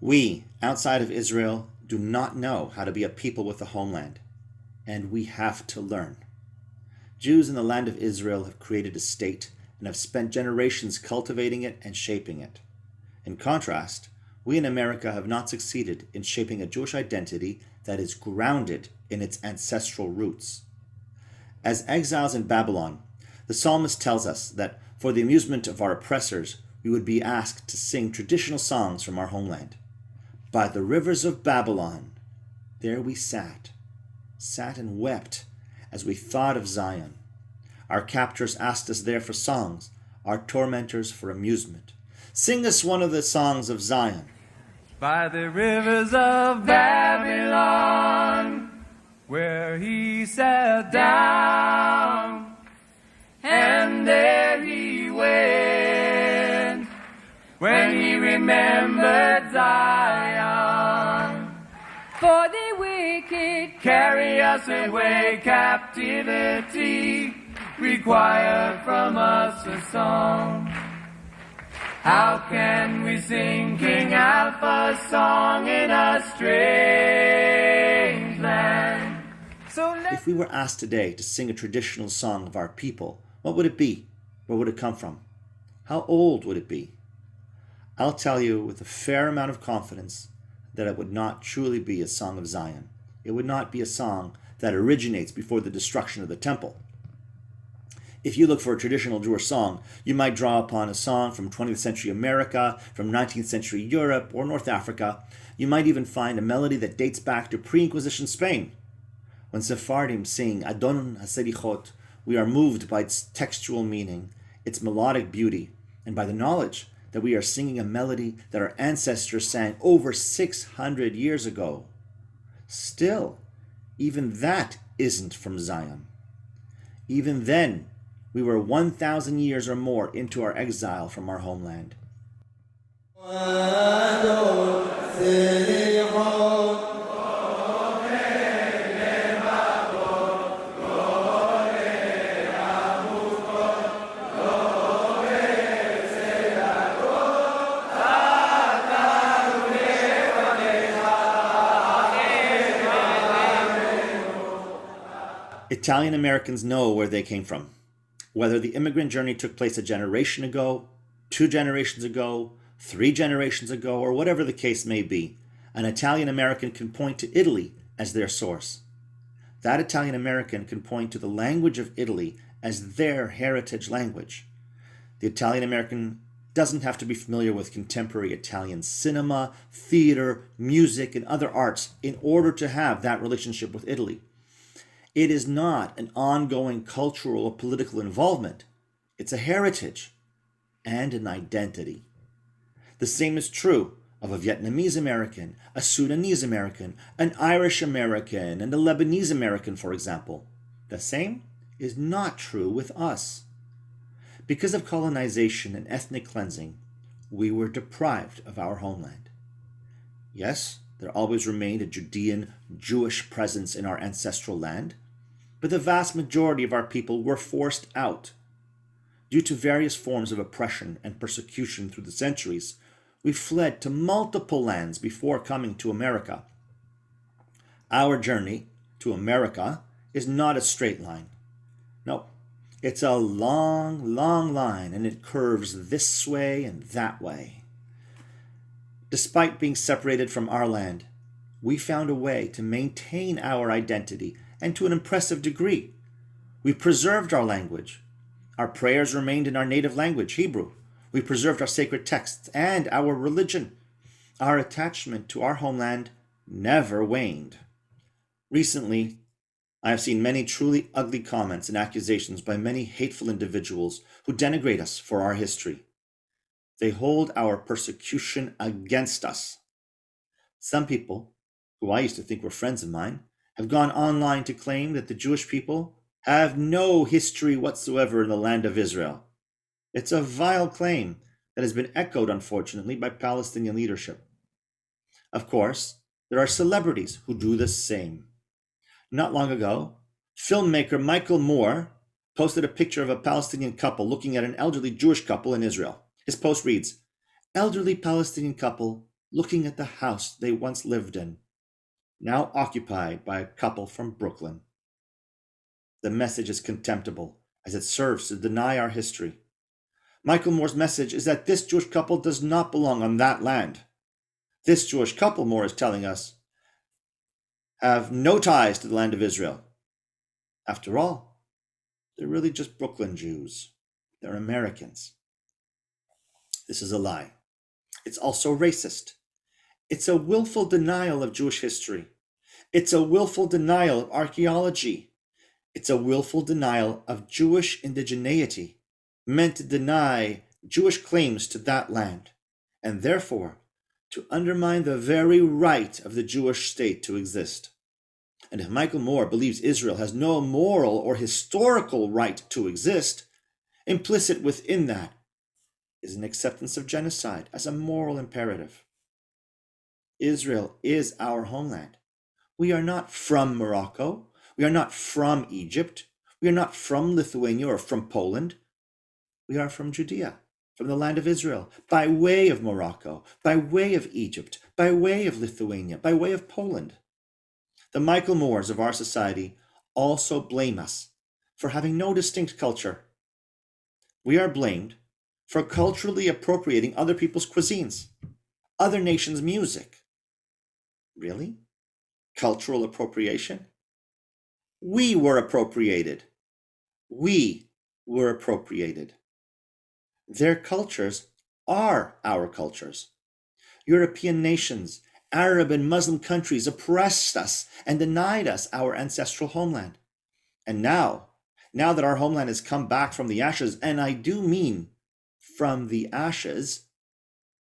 We, outside of Israel, do not know how to be a people with a homeland, and we have to learn. Jews in the land of Israel have created a state and have spent generations cultivating it and shaping it. In contrast, we in America have not succeeded in shaping a Jewish identity that is grounded in its ancestral roots. As exiles in Babylon, the psalmist tells us that for the amusement of our oppressors, we would be asked to sing traditional songs from our homeland. By the rivers of Babylon, there we sat and wept as we thought of Zion. Our captors asked us there for songs, our tormentors for amusement. Sing us one of the songs of Zion. By the rivers of Babylon, where he sat down, and there he went, when he remembered Zion. For the wicked carry us away, captivity required from us a song. How can we sing King Alpha's song in a strange land? If we were asked today to sing a traditional song of our people, what would it be? Where would it come from? How old would it be? I'll tell you with a fair amount of confidence that it would not truly be a song of Zion. It would not be a song that originates before the destruction of the temple. If you look for a traditional Jewish song, you might draw upon a song from 20th century America, from 19th century Europe, or North Africa. You might even find a melody that dates back to pre-Inquisition Spain. When Sephardim sing Adon HaSelichot, we are moved by its textual meaning, its melodic beauty, and by the knowledge that we are singing a melody that our ancestors sang over 600 years ago. Still, even that isn't from Zion. Even then, we were 1,000 years or more into our exile from our homeland. Italian Americans know where they came from. Whether the immigrant journey took place a generation ago, 2 generations ago, 3 generations ago, or whatever the case may be, an Italian American can point to Italy as their source. That Italian American can point to the language of Italy as their heritage language. The Italian American doesn't have to be familiar with contemporary Italian cinema, theater, music, and other arts in order to have that relationship with Italy. It is not an ongoing cultural or political involvement. It's a heritage and an identity. The same is true of a Vietnamese American, a Sudanese American, an Irish American, and a Lebanese American, for example. The same is not true with us. Because of colonization and ethnic cleansing, we were deprived of our homeland. Yes, there always remained a Judean Jewish presence in our ancestral land, but the vast majority of our people were forced out. Due to various forms of oppression and persecution through the centuries, we fled to multiple lands before coming to America. Our journey to America is not a straight line. No, it's a long, long line, and it curves this way and that way. Despite being separated from our land, we found a way to maintain our identity, and to an impressive degree. We preserved our language. Our prayers remained in our native language, Hebrew. We preserved our sacred texts and our religion. Our attachment to our homeland never waned. Recently, I have seen many truly ugly comments and accusations by many hateful individuals who denigrate us for our history. They hold our persecution against us. Some people, who I used to think were friends of mine, have gone online to claim that the Jewish people have no history whatsoever in the land of Israel. It's a vile claim that has been echoed, unfortunately, by Palestinian leadership. Of course, there are celebrities who do the same. Not long ago, filmmaker Michael Moore posted a picture of a Palestinian couple looking at an elderly Jewish couple in Israel. His post reads, "Elderly Palestinian couple looking at the house they once lived in, now occupied by a couple from Brooklyn. The message is contemptible, as it serves to deny our history. Michael Moore's message is that this Jewish couple does not belong on that land. This Jewish couple, Moore is telling us, have no ties to the land of Israel. After all, they're really just Brooklyn Jews. They're Americans. This is a lie. It's also racist. It's a willful denial of Jewish history. It's a willful denial of archaeology. It's a willful denial of Jewish indigeneity, meant to deny Jewish claims to that land, and therefore to undermine the very right of the Jewish state to exist. And if Michael Moore believes Israel has no moral or historical right to exist, implicit within that is an acceptance of genocide as a moral imperative. Israel is our homeland. We are not from Morocco. We are not from Egypt. We are not from Lithuania or from Poland. We are from Judea, from the land of Israel, by way of Morocco, by way of Egypt, by way of Lithuania, by way of Poland. The Michael Moores of our society also blame us for having no distinct culture. We are blamed for culturally appropriating other people's cuisines, other nations' music. Really? Cultural appropriation? We were appropriated. We were appropriated. Their cultures are our cultures. European nations, Arab and Muslim countries oppressed us and denied us our ancestral homeland. And now that our homeland has come back from the ashes, and I do mean from the ashes,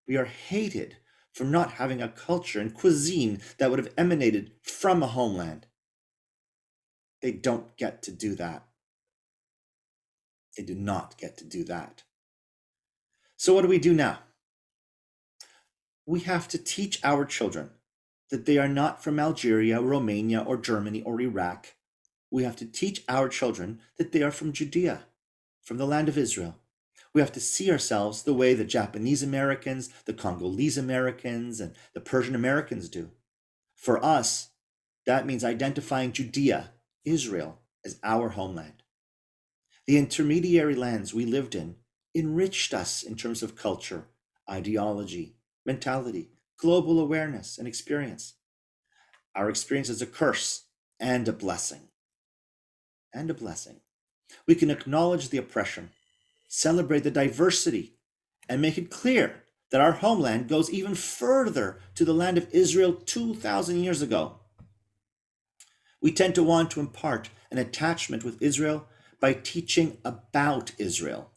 we are hated for not having a culture and cuisine that would have emanated from a homeland. They don't get to do that. They do not get to do that. So what do we do now? We have to teach our children that they are not from Algeria, Romania, or Germany, or Iraq. We have to teach our children that they are from Judea, from the land of Israel. We have to see ourselves the way the Japanese Americans, the Congolese Americans, and the Persian Americans do. For us, that means identifying Judea, Israel, as our homeland. The intermediary lands we lived in enriched us in terms of culture, ideology, mentality, global awareness, and experience. Our experience is a curse and a blessing. And a blessing. We can acknowledge the oppression, celebrate the diversity, and make it clear that our homeland goes even further to the land of Israel 2,000 years ago. We tend to want to impart an attachment with Israel by teaching about Israel.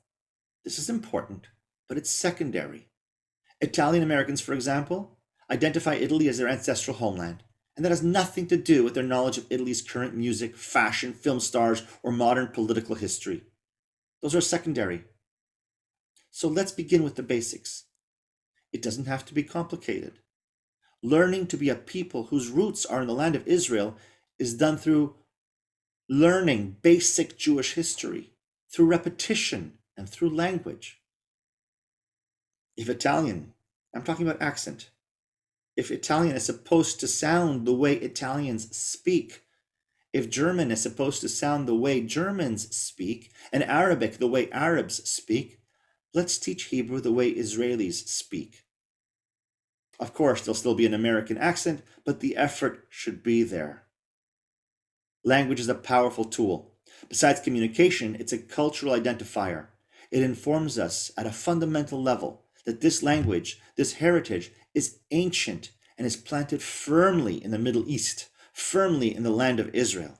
This is important, but it's secondary. Italian Americans, for example, identify Italy as their ancestral homeland, and that has nothing to do with their knowledge of Italy's current music, fashion, film stars, or modern political history. Those are secondary. So let's begin with the basics. It doesn't have to be complicated. Learning to be a people whose roots are in the land of Israel is done through learning basic Jewish history, through repetition, and through language. If Italian, I'm talking about accent. If Italian is supposed to sound the way Italians speak, if German is supposed to sound the way Germans speak, and Arabic the way Arabs speak, let's teach Hebrew the way Israelis speak. Of course, there'll still be an American accent, but the effort should be there. Language is a powerful tool. Besides communication, it's a cultural identifier. It informs us at a fundamental level that this language, this heritage, is ancient and is planted firmly in the Middle East, firmly in the land of Israel.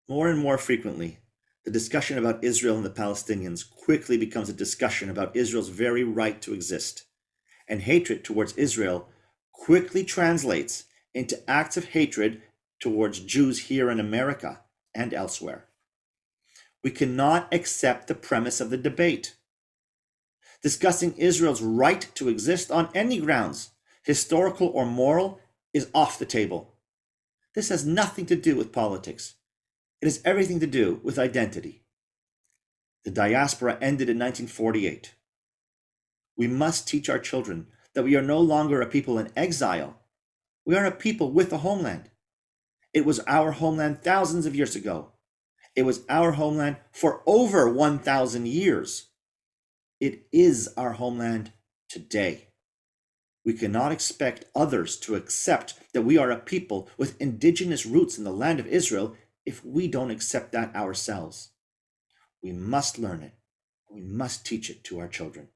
More and more frequently, the discussion about Israel and the Palestinians quickly becomes a discussion about Israel's very right to exist. And hatred towards Israel quickly translates into acts of hatred towards Jews here in America and elsewhere. We cannot accept the premise of the debate. Discussing Israel's right to exist on any grounds, historical or moral, is off the table. This has nothing to do with politics. It has everything to do with identity. The diaspora ended in 1948. We must teach our children that we are no longer a people in exile. We are a people with a homeland. It was our homeland thousands of years ago. It was our homeland for over 1,000 years. It is our homeland today. We cannot expect others to accept that we are a people with indigenous roots in the land of Israel if we don't accept that ourselves. We must learn it. We must teach it to our children.